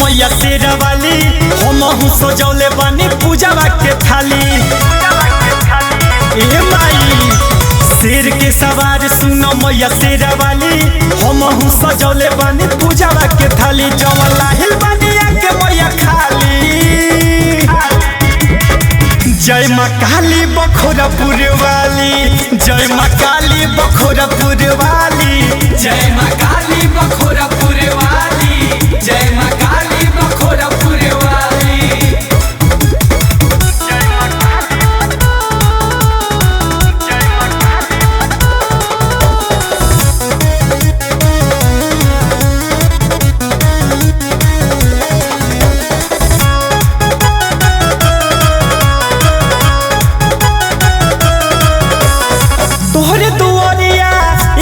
मैया शेरा वाली हम सजौले बानी पूजावा के थाली। ए माई शेर के सवार सुनो मैया शेरा वाली हम सजौले बानी पूजावा के थाली। जवन लाहिल बनिया के मैया खाली। जय माँ काली बखोरापुर वाली, जय माँ काली बखोरापुर वाली, जय माँ काली बखोरापुर वाली, जय माँ काली बखोरापुर वाली। तोहरे दुआरिया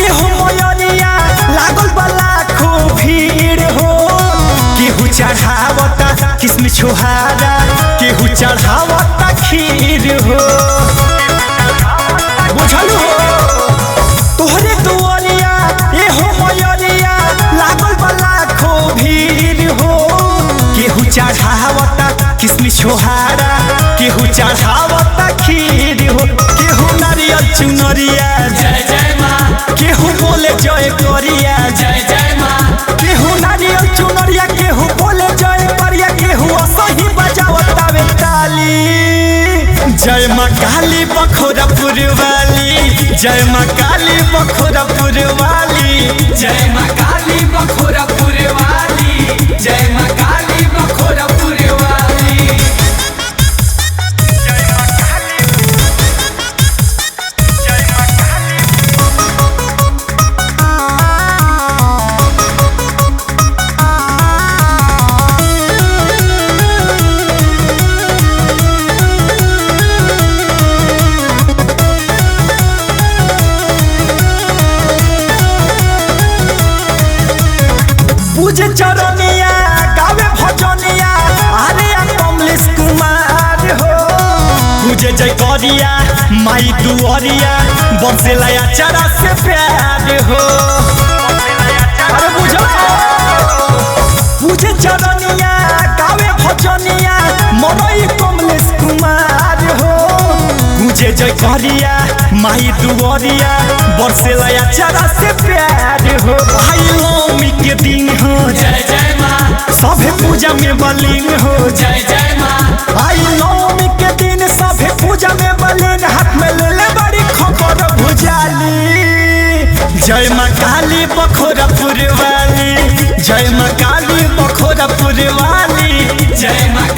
एहो मयरिया लागल बा लाखों भीड़ हो। केहू चढ़ावता किस्म छुहारा, केहू चढ़ावता खीर हो। बुझल हो तोहरे दुआरिया एहो मयरिया लागल बा लाखों भीड़ हो। केहू चढ़ावता किस्म छुहारा, केहू चढ़ावता खीर हो। केहू नारियल चुनरिया जय जय माँ, केहू बोले जय करिया, जय जय माँ, केहू नारियल चुनरिया, केहू बोले जय करिया, केहू असही बजावतावे ताली। जय माँ काली बखोरापुर वाली, जय माँ काली बखोरापुर वाली, जय माँ काली बखोरापुर वाली, जय माँ काली बखोरापुर वाली। पूजे चरनिया गावे भजनिया अरे कमलेश कुमार हो। पूजे जय करिया माई दुआरिया बरसेला चरा से प्यार हो। अरे बुझो पूजे चरनिया गावे भजनिया मनोई कमलेश कुमार हो। पूजे जय करिया माई दुआरिया बरसेला चरा से प्यार हो। भाई नवमी के दिन हो जय जय माँ, सभे पूजा में बलीन हो। जय जय माँ, भाई नवमी के दिन सभे पूजा में बलीन, हाथ में ले ले बड़ी खबर भुजाली। जय माँ काली बखोरापुर वाली, जय माँ काली बखोरापुर वाली, जय माँ